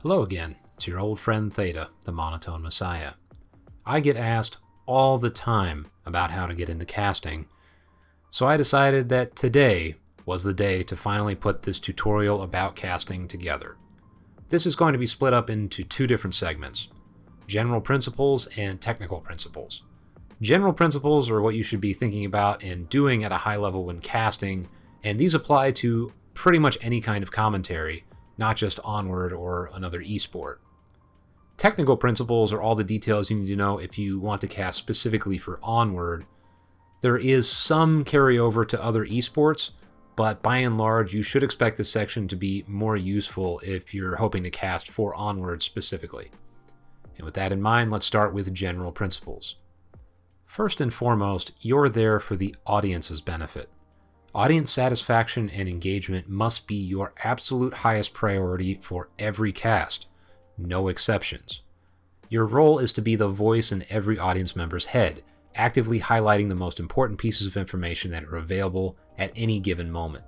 Hello again, it's your old friend Theta, the Monotone Messiah. I get asked all the time about how to get into casting, so I decided that today was the day to finally put this tutorial about casting together. This is going to be split up into two different segments, general principles and technical principles. General principles are what you should be thinking about and doing at a high level when casting, and these apply to pretty much any kind of commentary, not just Onward or another esport. Technical principles are all the details you need to know if you want to cast specifically for Onward. There is some carryover to other esports, but by and large you should expect this section to be more useful if you're hoping to cast for Onward specifically. And with that in mind, let's start with general principles. First and foremost, you're there for the audience's benefit. Audience satisfaction and engagement must be your absolute highest priority for every cast, no exceptions. Your role is to be the voice in every audience member's head, actively highlighting the most important pieces of information that are available at any given moment.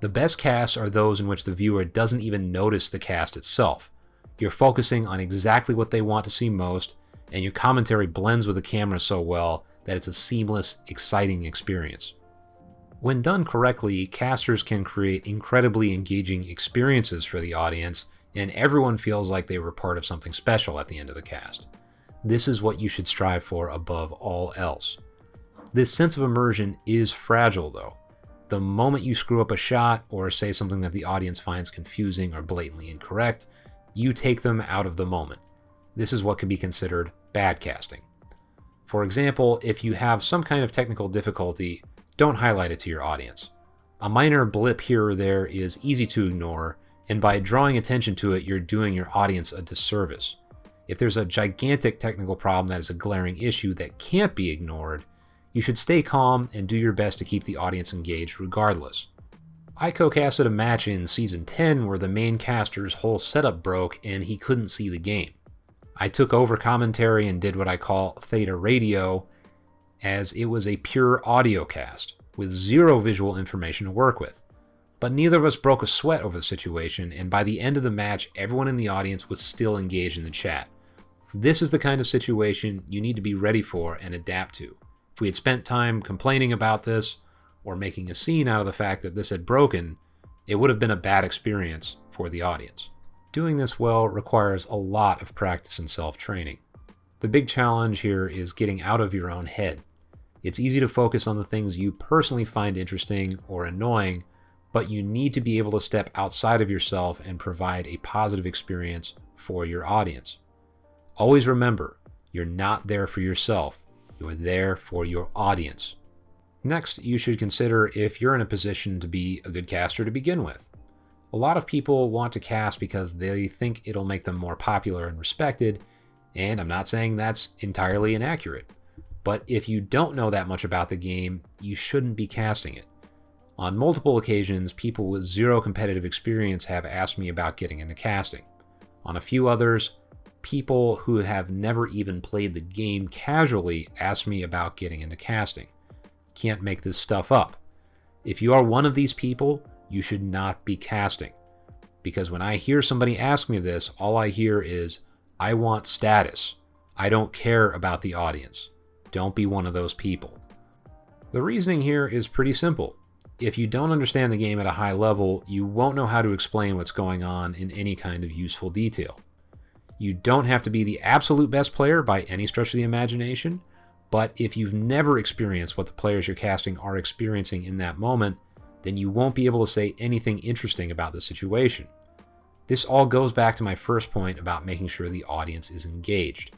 The best casts are those in which the viewer doesn't even notice the cast itself. You're focusing on exactly what they want to see most, and your commentary blends with the camera so well that it's a seamless, exciting experience. When done correctly, casters can create incredibly engaging experiences for the audience, and everyone feels like they were part of something special at the end of the cast. This is what you should strive for above all else. This sense of immersion is fragile though. The moment you screw up a shot or say something that the audience finds confusing or blatantly incorrect, you take them out of the moment. This is what could be considered bad casting. For example, if you have some kind of technical difficulty, don't highlight it to your audience. A minor blip here or there is easy to ignore, and by drawing attention to it, you're doing your audience a disservice. If there's a gigantic technical problem that is a glaring issue that can't be ignored, you should stay calm and do your best to keep the audience engaged regardless. I co-casted a match in Season 10 where the main caster's whole setup broke and he couldn't see the game. I took over commentary and did what I call Theta radio, as it was a pure audio cast, with zero visual information to work with. But neither of us broke a sweat over the situation, and by the end of the match, everyone in the audience was still engaged in the chat. This is the kind of situation you need to be ready for and adapt to. If we had spent time complaining about this, or making a scene out of the fact that this had broken, it would have been a bad experience for the audience. Doing this well requires a lot of practice and self-training. The big challenge here is getting out of your own head. It's easy to focus on the things you personally find interesting or annoying, but you need to be able to step outside of yourself and provide a positive experience for your audience. Always remember, you're not there for yourself, you're there for your audience. Next, you should consider if you're in a position to be a good caster to begin with. A lot of people want to cast because they think it'll make them more popular and respected, and I'm not saying that's entirely inaccurate. But if you don't know that much about the game, you shouldn't be casting it. On multiple occasions, people with zero competitive experience have asked me about getting into casting. On a few others, people who have never even played the game casually ask me about getting into casting. Can't make this stuff up. If you are one of these people, you should not be casting. Because when I hear somebody ask me this, all I hear is, I want status. I don't care about the audience. Don't be one of those people. The reasoning here is pretty simple. If you don't understand the game at a high level, you won't know how to explain what's going on in any kind of useful detail. You don't have to be the absolute best player by any stretch of the imagination, but if you've never experienced what the players you're casting are experiencing in that moment, then you won't be able to say anything interesting about the situation. This all goes back to my first point about making sure the audience is engaged.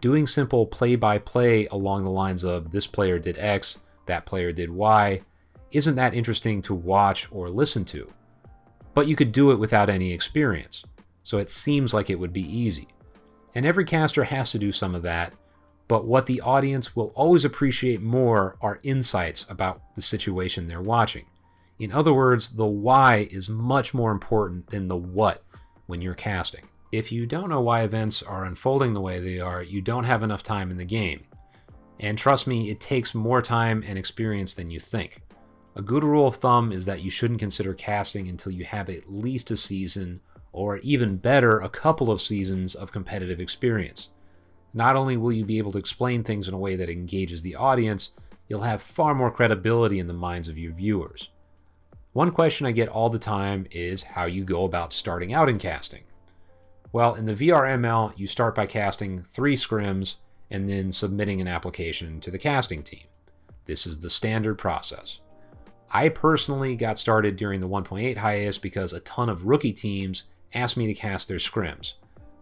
Doing simple play-by-play along the lines of this player did X, that player did Y, isn't that interesting to watch or listen to. But you could do it without any experience, so it seems like it would be easy. And every caster has to do some of that, but what the audience will always appreciate more are insights about the situation they're watching. In other words, the why is much more important than the what when you're casting. If you don't know why events are unfolding the way they are, you don't have enough time in the game. And trust me, it takes more time and experience than you think. A good rule of thumb is that you shouldn't consider casting until you have at least a season or even better, a couple of seasons of competitive experience. Not only will you be able to explain things in a way that engages the audience, you'll have far more credibility in the minds of your viewers. One question I get all the time is how you go about starting out in casting. Well, in the VRML, you start by casting 3 scrims and then submitting an application to the casting team. This is the standard process. I personally got started during the 1.8 hiatus because a ton of rookie teams asked me to cast their scrims.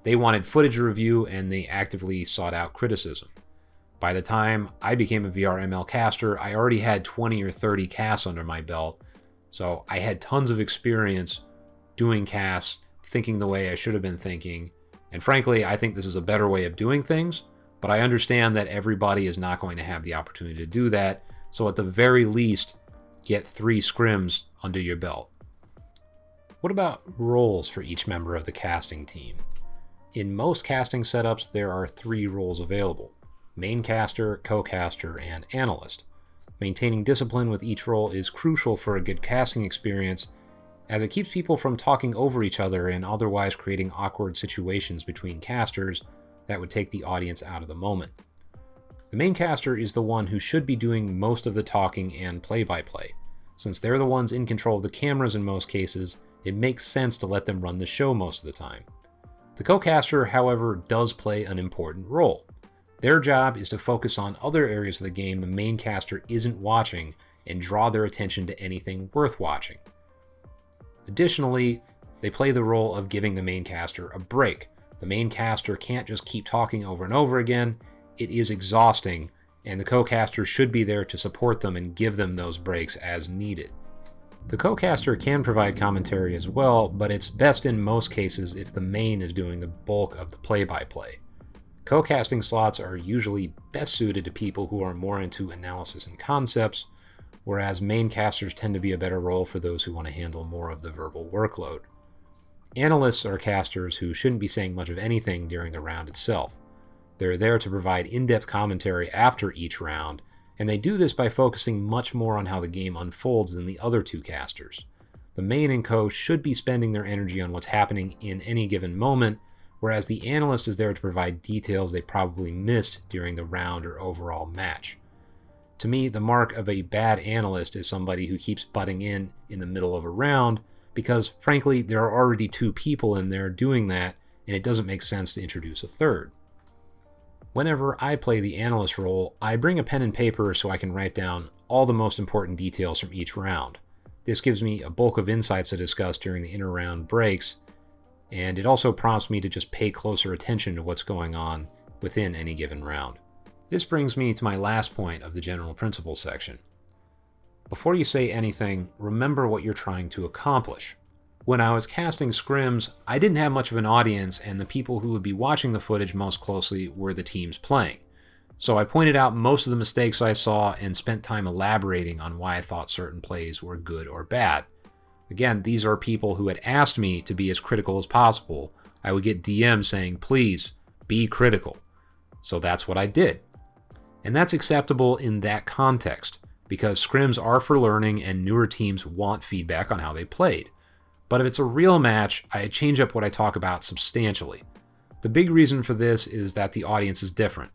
They wanted footage review and they actively sought out criticism. By the time I became a VRML caster, I already had 20 or 30 casts under my belt, so I had tons of experience doing casts, thinking the way I should have been thinking, and frankly, I think this is a better way of doing things, but I understand that everybody is not going to have the opportunity to do that, so at the very least, get 3 scrims under your belt. What about roles for each member of the casting team? In most casting setups, there are 3 roles available: main caster, co-caster, and analyst. Maintaining discipline with each role is crucial for a good casting experience, as it keeps people from talking over each other and otherwise creating awkward situations between casters that would take the audience out of the moment. The main caster is the one who should be doing most of the talking and play-by-play. Since they're the ones in control of the cameras in most cases, it makes sense to let them run the show most of the time. The co-caster, however, does play an important role. Their job is to focus on other areas of the game the main caster isn't watching and draw their attention to anything worth watching. Additionally, they play the role of giving the main caster a break. The main caster can't just keep talking over and over again. It is exhausting, and the co-caster should be there to support them and give them those breaks as needed. The co-caster can provide commentary as well, but it's best in most cases if the main is doing the bulk of the play-by-play. Co-casting slots are usually best suited to people who are more into analysis and concepts, whereas main casters tend to be a better role for those who want to handle more of the verbal workload. Analysts are casters who shouldn't be saying much of anything during the round itself. They're there to provide in-depth commentary after each round, and they do this by focusing much more on how the game unfolds than the other 2 casters. The main and co should be spending their energy on what's happening in any given moment, whereas the analyst is there to provide details they probably missed during the round or overall match. To me, the mark of a bad analyst is somebody who keeps butting in the middle of a round, because frankly, there are already 2 people in there doing that, and it doesn't make sense to introduce a third. Whenever I play the analyst role, I bring a pen and paper so I can write down all the most important details from each round. This gives me a bulk of insights to discuss during the inter-round breaks, and it also prompts me to just pay closer attention to what's going on within any given round. This brings me to my last point of the general principles section. Before you say anything, remember what you're trying to accomplish. When I was casting scrims, I didn't have much of an audience, and the people who would be watching the footage most closely were the teams playing. So I pointed out most of the mistakes I saw and spent time elaborating on why I thought certain plays were good or bad. Again, these are people who had asked me to be as critical as possible. I would get DMs saying, please, be critical. So that's what I did. And that's acceptable in that context, because scrims are for learning and newer teams want feedback on how they played. But if it's a real match, I change up what I talk about substantially. The big reason for this is that the audience is different.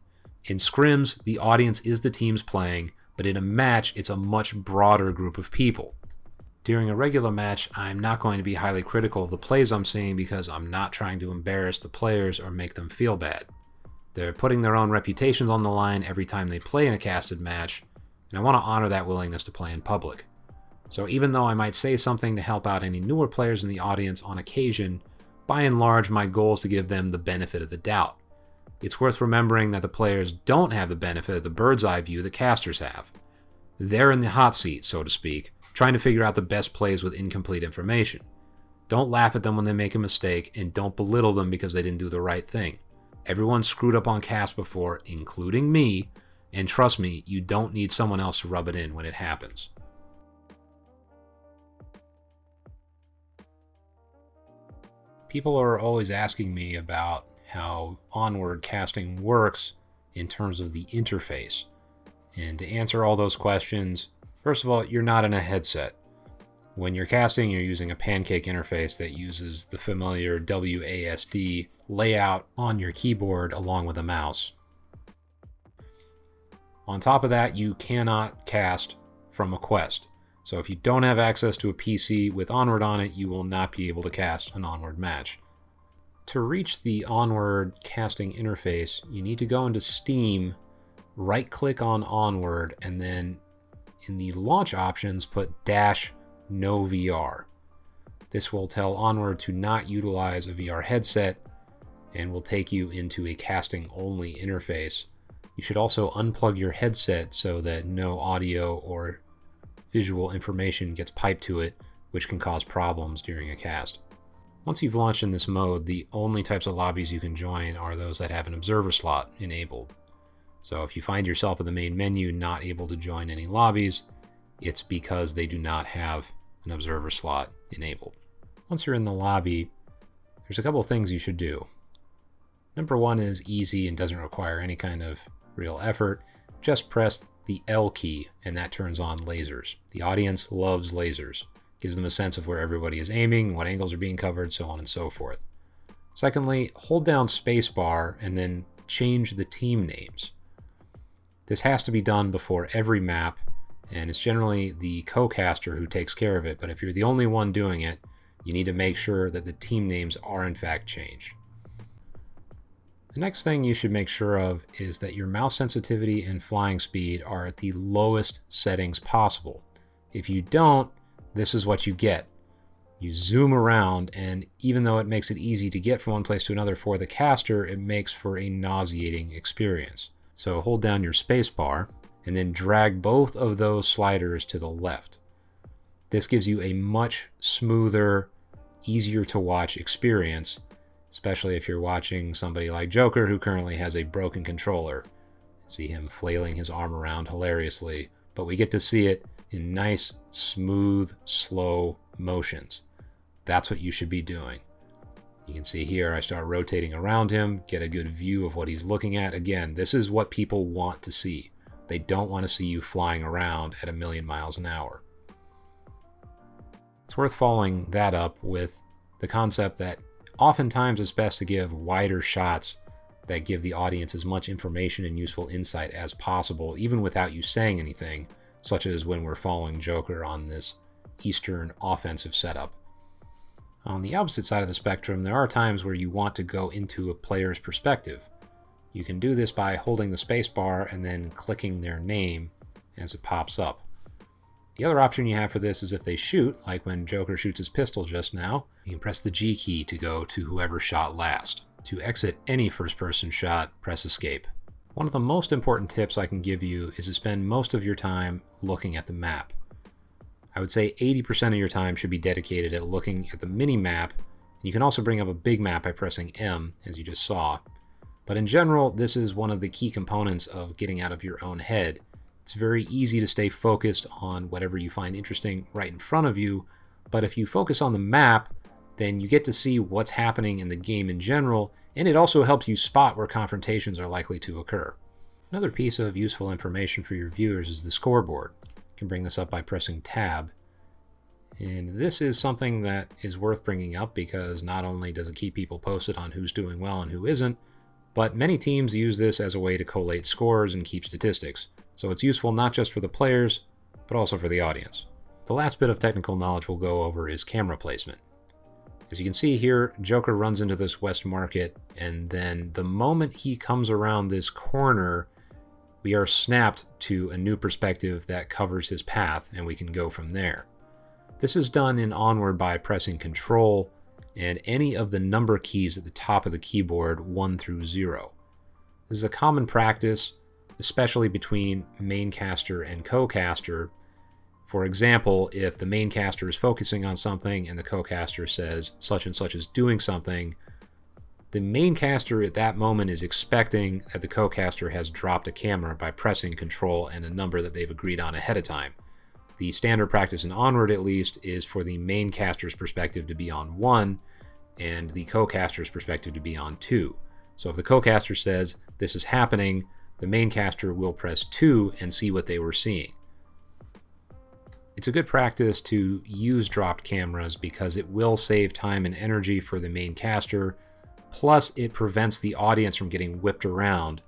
In scrims, the audience is the teams playing, but in a match, it's a much broader group of people. During a regular match, I'm not going to be highly critical of the plays I'm seeing because I'm not trying to embarrass the players or make them feel bad. They're putting their own reputations on the line every time they play in a casted match, and I want to honor that willingness to play in public. So even though I might say something to help out any newer players in the audience on occasion, by and large my goal is to give them the benefit of the doubt. It's worth remembering that the players don't have the benefit of the bird's eye view the casters have. They're in the hot seat, so to speak, trying to figure out the best plays with incomplete information. Don't laugh at them when they make a mistake, and don't belittle them because they didn't do the right thing. Everyone's screwed up on cast before, including me, and trust me, you don't need someone else to rub it in when it happens. People are always asking me about how Onward casting works in terms of the interface. And to answer all those questions, first of all, you're not in a headset. When you're casting, you're using a pancake interface that uses the familiar WASD layout on your keyboard along with a mouse. On top of that, you cannot cast from a Quest. So if you don't have access to a PC with Onward on it, you will not be able to cast an Onward match. To reach the Onward casting interface, you need to go into Steam, right-click on Onward, and then in the launch options, put -no VR. This will tell Onward to not utilize a VR headset and will take you into a casting-only interface. You should also unplug your headset so that no audio or visual information gets piped to it, which can cause problems during a cast. Once you've launched in this mode, the only types of lobbies you can join are those that have an observer slot enabled. So if you find yourself in the main menu not able to join any lobbies, it's because they do not have an observer slot enabled. Once you're in the lobby, there's a couple of things you should do. Number one is easy and doesn't require any kind of real effort. Just press the L key and that turns on lasers. The audience loves lasers. Gives them a sense of where everybody is aiming, what angles are being covered, so on and so forth. Secondly, hold down spacebar and then change the team names. This has to be done before every map, and it's generally the co-caster who takes care of it, but if you're the only one doing it, you need to make sure that the team names are in fact changed. The next thing you should make sure of is that your mouse sensitivity and flying speed are at the lowest settings possible. If you don't, this is what you get. You zoom around, and even though it makes it easy to get from one place to another for the caster, it makes for a nauseating experience. So hold down your space bar and then drag both of those sliders to the left. This gives you a much smoother, easier to watch experience, especially if you're watching somebody like Joker who currently has a broken controller. See him flailing his arm around hilariously, but we get to see it in nice, smooth, slow motions. That's what you should be doing. You can see here I start rotating around him, get a good view of what he's looking at. Again, this is what people want to see. They don't want to see you flying around at 1,000,000 miles an hour. It's worth following that up with the concept that oftentimes it's best to give wider shots that give the audience as much information and useful insight as possible, even without you saying anything, such as when we're following Joker on this Eastern offensive setup. On the opposite side of the spectrum, there are times where you want to go into a player's perspective. You can do this by holding the spacebar and then clicking their name as it pops up. The other option you have for this is if they shoot, like when Joker shoots his pistol just now, you can press the G key to go to whoever shot last. To exit any first-person shot, press Escape. One of the most important tips I can give you is to spend most of your time looking at the map. I would say 80% of your time should be dedicated at looking at the mini-map. You can also bring up a big map by pressing M, as you just saw. But in general, this is one of the key components of getting out of your own head. It's very easy to stay focused on whatever you find interesting right in front of you, but if you focus on the map, then you get to see what's happening in the game in general, and it also helps you spot where confrontations are likely to occur. Another piece of useful information for your viewers is the scoreboard. You can bring this up by pressing Tab. And this is something that is worth bringing up because not only does it keep people posted on who's doing well and who isn't, but many teams use this as a way to collate scores and keep statistics. So it's useful not just for the players, but also for the audience. The last bit of technical knowledge we'll go over is camera placement. As you can see here, Joker runs into this West Market, and then the moment he comes around this corner, we are snapped to a new perspective that covers his path, and we can go from there. This is done in Onward by pressing Control and any of the number keys at the top of the keyboard 1 through 0. This is a common practice, especially between main caster and co-caster. For example, if the main caster is focusing on something and the co-caster says such and such is doing something, the main caster at that moment is expecting that the co-caster has dropped a camera by pressing Control and a number that they've agreed on ahead of time. The standard practice in Onward, at least, is for the main caster's perspective to be on 1 and the co-caster's perspective to be on 2. So if the co-caster says this is happening, the main caster will press 2 and see what they were seeing. It's a good practice to use dropped cameras because it will save time and energy for the main caster, plus it prevents the audience from getting whipped around.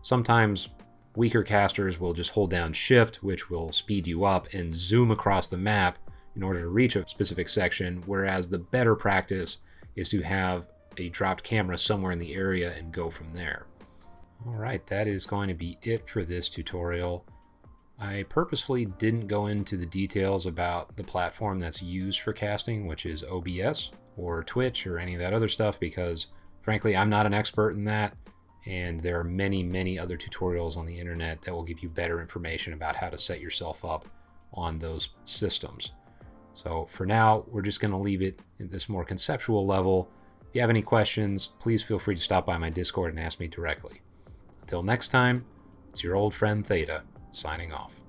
Sometimes weaker casters will just hold down shift, which will speed you up and zoom across the map in order to reach a specific section, whereas the better practice is to have a dropped camera somewhere in the area and go from there. Alright, that is going to be it for this tutorial. I purposefully didn't go into the details about the platform that's used for casting, which is OBS or Twitch or any of that other stuff, because frankly I'm not an expert in that, and there are many other tutorials on the internet that will give you better information about how to set yourself up on those systems. So for now, we're just going to leave it at this more conceptual level. If you have any questions, please feel free to stop by my Discord and ask me directly. Until next time, it's your old friend Theta, signing off.